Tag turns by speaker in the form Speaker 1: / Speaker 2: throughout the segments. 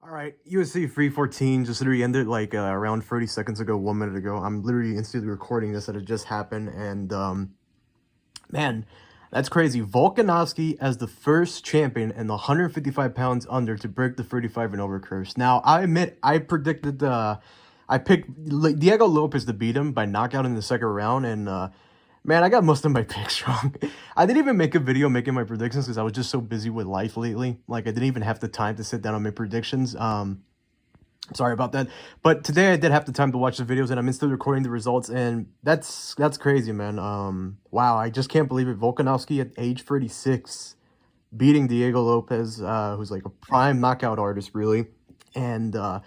Speaker 1: All right, UFC 314 just literally ended like around 30 seconds ago, 1 minute ago. I'm literally instantly recording this that it just happened, and man, that's crazy. Volkanovski as the first champion in the 155 pounds under to break the 35 and over curse. Now, I admit I predicted I picked Diego Lopez to beat him by knockout in the second round, and man, I got most of my picks wrong. I didn't even make a video making my predictions because I was just so busy with life lately. Like, I didn't even have the time to sit down and make predictions. Sorry about that. But today I did have the time to watch the videos, and I'm instantly recording the results, and that's crazy, man. Wow, I just can't believe it. Volkanovski at age 36 beating Diego Lopez, who's like a prime knockout artist, really. And the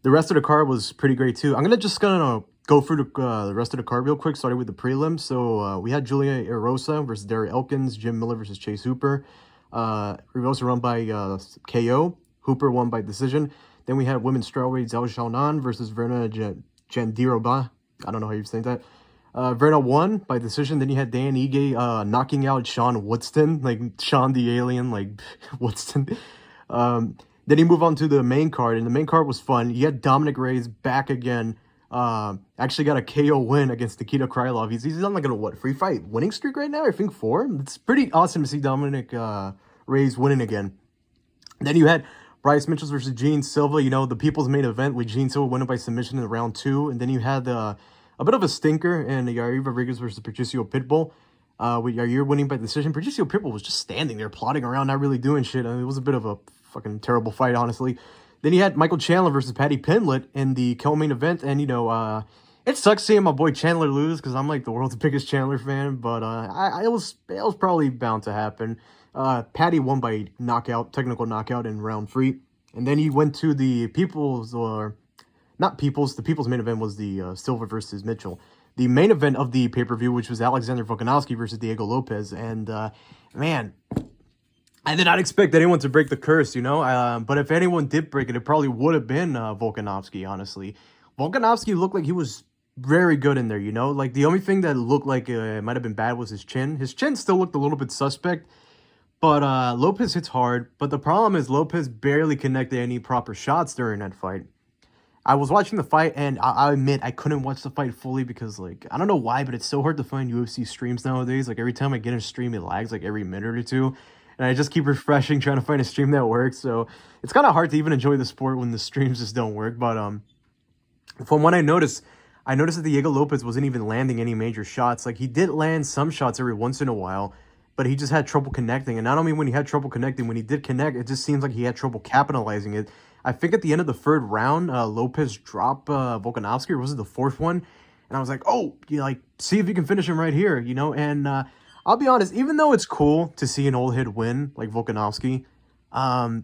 Speaker 1: rest of the card was pretty great too. I'm gonna go through the rest of the card real quick, starting with the prelims. So we had Julia Erosa versus Derek Elkins, Jim Miller versus Chase Hooper. Erosa won by KO. Hooper won by decision. Then we had women's strawweight Zhao Xiaonan versus Verna Jandiroba. I don't know how you say that. Verna won by decision. Then you had Dan Ige knocking out Sean Woodston, like Sean the Alien, like Woodston. Then you move on to the main card, and the main card was fun. You had Dominic Reyes back again. Actually got a KO win against Nikita Krylov. He's on like a what, 3-fight winning streak right now? I think 4. It's pretty awesome to see Dominic Reyes winning again. Then you had Bryce Mitchell versus Gene Silva. You know, the people's main event with Gene Silva winning by submission in round 2. And then you had a bit of a stinker in Yair Rodriguez versus Patricio Pitbull. With Yair winning by decision. Patricio Pitbull was just standing there plodding around, not really doing shit. I mean, it was a bit of a fucking terrible fight, honestly. Then you had Michael Chandler versus Paddy Pimblett in the co-main event. And, you know, it sucks seeing my boy Chandler lose because I'm like the world's biggest Chandler fan. But it was probably bound to happen. Paddy won by knockout, technical knockout in round 3. And then he went to the people's, or not people's, the people's main event was the Silva versus Mitchell. The main event of the pay-per-view, which was Alexander Volkanovski versus Diego Lopez. And, man, I did not expect anyone to break the curse, you know? But if anyone did break it, it probably would have been Volkanovski, honestly. Volkanovski looked like he was very good in there, you know? Like, the only thing that looked like it might have been bad was his chin. His chin still looked a little bit suspect. But Lopez hits hard. But the problem is Lopez barely connected any proper shots during that fight. I was watching the fight, and I admit I couldn't watch the fight fully because, like, I don't know why, but it's so hard to find UFC streams nowadays. Like, every time I get a stream, it lags, like, every minute or two. And I just keep refreshing, trying to find a stream that works. So it's kind of hard to even enjoy the sport when the streams just don't work. But from what I noticed that Diego Lopez wasn't even landing any major shots. Like, he did land some shots every once in a while, but he just had trouble connecting. And not only when he had trouble connecting, when he did connect, it just seems like he had trouble capitalizing it. I think at the end of the third round, Lopez dropped Volkanovski, or was it the fourth one? And I was like, oh, you know, like, see if you can finish him right here, you know? And I'll be honest, even though it's cool to see an old head win like Volkanovski,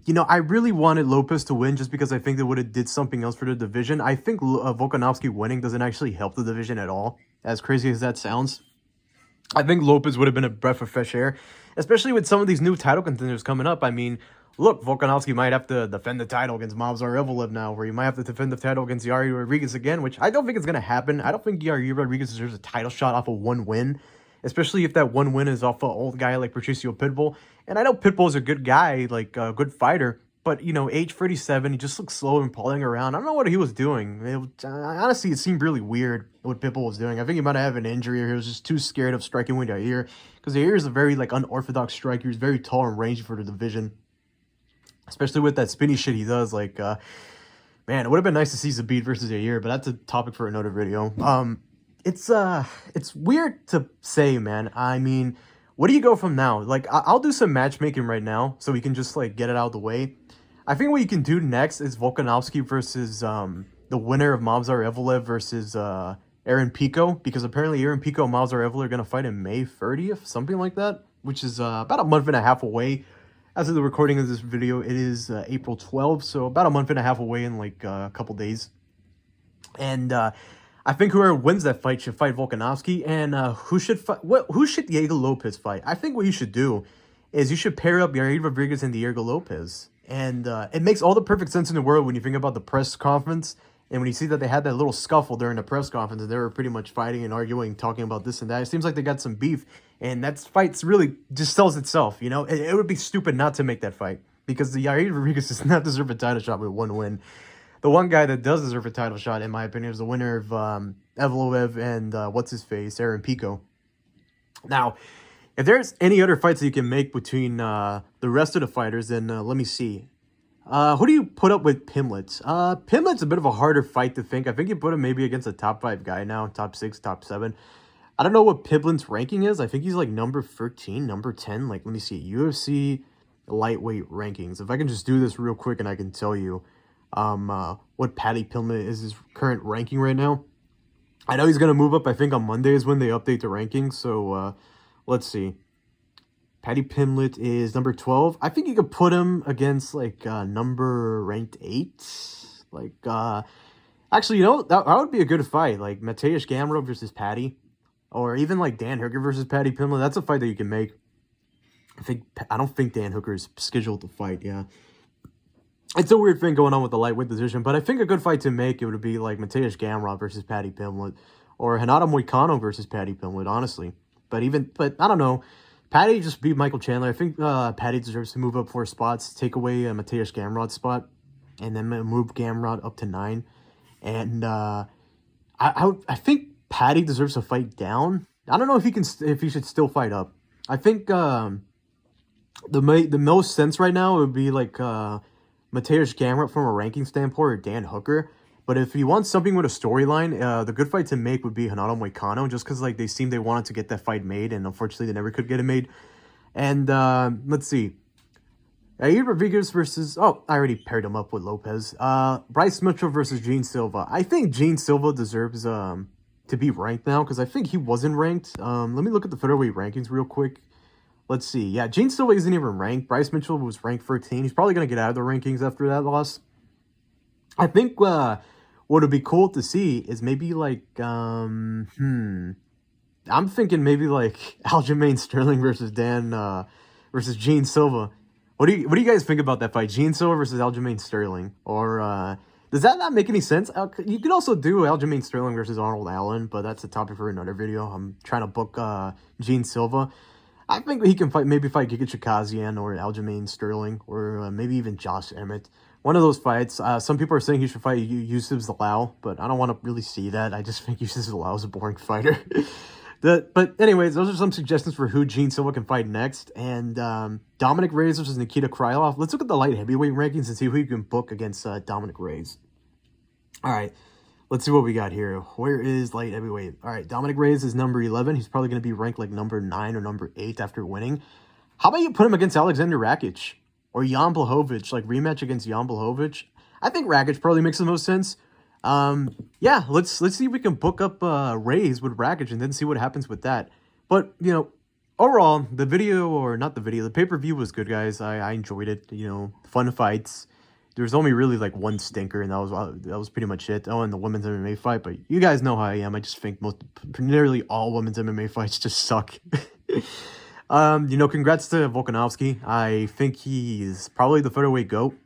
Speaker 1: you know, I really wanted Lopez to win just because I think they would have did something else for the division. I think Volkanovski winning doesn't actually help the division at all, as crazy as that sounds. I think Lopez would have been a breath of fresh air, especially with some of these new title contenders coming up. I mean, look, Volkanovski might have to defend the title against Movsar Evloev now, where he might have to defend the title against Yair Rodriguez again, which I don't think is going to happen. I don't think Yair Rodriguez deserves a title shot off of one win, especially if that one win is off an old guy like Patricio Pitbull. And I know Pitbull's a good guy, like a good fighter, but, you know, age 37, he just looks slow and plodding around. I don't know what he was doing. Honestly, it seemed really weird what Pitbull was doing. I think he might have an injury, or he was just too scared of striking with Yair, because Yair is a very, like, unorthodox striker. He's very tall and rangy for the division, especially with that spinny shit he does. Like, man, it would have been nice to see Zabit versus Yair, but that's a topic for another video. It's weird to say, man. I mean, what do you go from now? Like, I'll do some matchmaking right now, so we can just, like, get it out of the way. I think what you can do next is Volkanovski versus the winner of Movsar Evloev versus Aaron Pico, because apparently Aaron Pico and Movsar Evloev are going to fight in May 30th, something like that, which is about a month and a half away. As of the recording of this video, it is April 12th, so about a month and a half away in, like, a couple days. And I think whoever wins that fight should fight Volkanovski. And who should Diego Lopez fight? I think what you should do is you should pair up Yair Rodriguez and Diego Lopez. And it makes all the perfect sense in the world when you think about the press conference, and when you see that they had that little scuffle during the press conference, and they were pretty much fighting and arguing, talking about this and that. It seems like they got some beef, and that fight really just sells itself, you know? It would be stupid not to make that fight. because the Yair Rodriguez does not deserve a title shot with 1 win. The one guy that does deserve a title shot, in my opinion, is the winner of Evloev and what's-his-face, Aaron Pico. Now, if there's any other fights that you can make between the rest of the fighters, then let me see. Who do you put up with Pimlet? Pimlet's a bit of a harder fight to think. I think you put him maybe against a top 5 guy now, top 6, top 7. I don't know what Pimlet's ranking is. I think he's like number 13, number 10. Like, let me see. UFC lightweight rankings. If I can just do this real quick and I can tell you what Paddy Pimlet is his current ranking right now. I know he's going to move up. I think on Monday is when they update the rankings. So, let's see. Paddy Pimlet is number 12. I think you could put him against, like, number ranked 8. Like, actually, you know, that would be a good fight. Like, Mateusz Gamrot versus Paddy. Or even, like, Dan Hooker versus Paddy Pimlet. That's a fight that you can make. I don't think Dan Hooker is scheduled to fight, yeah. It's a weird thing going on with the lightweight division, but I think a good fight to make, it would be, like, Mateusz Gamrot versus Paddy Pimlet. Or Renato Moicano versus Paddy Pimlet, honestly. But I don't know. Paddy just beat Michael Chandler. I think Paddy deserves to move up 4 spots, take away Mateusz Gamrot's spot, and then move Gamrot up to 9. And I think Paddy deserves a fight down. I don't know if he should still fight up. I think the most sense right now would be like Mateusz Gamrot from a ranking standpoint, or Dan Hooker. But if you want something with a storyline, the good fight to make would be Renato Moicano, just because like they wanted to get that fight made, and unfortunately they never could get it made. And let's see. Yair Rodriguez versus... Oh, I already paired him up with Lopez. Bryce Mitchell versus Gene Silva. I think Gene Silva deserves to be ranked now, because I think he wasn't ranked. Let me look at the featherweight rankings real quick. Let's see. Yeah, Gene Silva isn't even ranked. Bryce Mitchell was ranked 13. He's probably going to get out of the rankings after that loss. I think what would be cool to see is maybe like... I'm thinking maybe like Aljamain Sterling versus versus Gene Silva. What do you guys think about that fight? Gene Silva versus Aljamain Sterling. Or does that not make any sense? You could also do Aljamain Sterling versus Arnold Allen, but that's a topic for another video. I'm trying to book Gene Silva. I think he can fight Giga Chikazian or Aljamain Sterling, or maybe even Josh Emmett. One of those fights. Some people are saying he should fight Yusuf Zalal, but I don't want to really see that. I just think Yusuf Zalal is a boring fighter. But anyways, those are some suggestions for who Gene Silva can fight next. And Dominic Reyes versus Nikita Krylov. Let's look at the light heavyweight rankings and see who you can book against Dominic Reyes. All right, let's see what we got here. Where is light heavyweight? All right, Dominic Reyes is number 11. He's probably going to be ranked like number 9 or number 8 after winning. How about you put him against Alexander Rakic or Jan Blachowicz, like rematch against Jan Blachowicz? I think Rakic probably makes the most sense. Yeah, let's see if we can book up Reyes with Rakic and then see what happens with that. But, you know, overall, the pay-per-view was good, guys. I enjoyed it. You know, fun fights. There was only really like one stinker, and that was pretty much it. Oh, and the women's MMA fight, but you guys know how I am. I just think nearly all women's MMA fights just suck. You know, congrats to Volkanovski. I think he's probably the featherweight GOAT.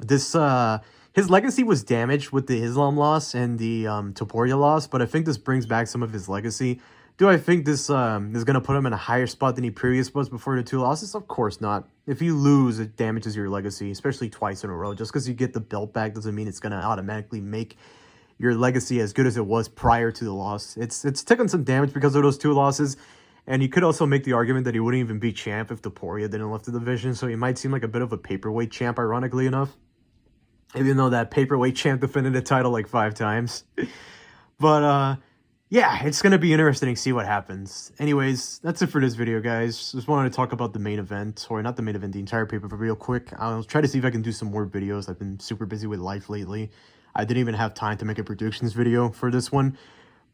Speaker 1: His legacy was damaged with the Islam loss and the Topuria loss, but I think this brings back some of his legacy. Do I think this is going to put him in a higher spot than he previously was before the 2 losses? Of course not. If you lose, it damages your legacy, especially twice in a row. Just because you get the belt back doesn't mean it's going to automatically make your legacy as good as it was prior to the loss. It's taken some damage because of those 2 losses, and you could also make the argument that he wouldn't even be champ if Topuria didn't lift the division, so he might seem like a bit of a paperweight champ, ironically enough. Even though that paperweight champ defended the title like 5 times. But, yeah, it's going to be interesting to see what happens. Anyways, that's it for this video, guys. Just wanted to talk about the main event. Or not the main event, the entire pay-per-view real quick. I'll try to see if I can do some more videos. I've been super busy with life lately. I didn't even have time to make a predictions video for this one.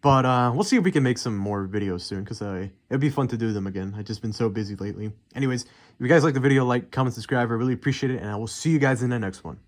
Speaker 1: But we'll see if we can make some more videos soon, because it'd be fun to do them again. I've just been so busy lately. Anyways, if you guys like the video, like, comment, subscribe. I really appreciate it, and I will see you guys in the next one.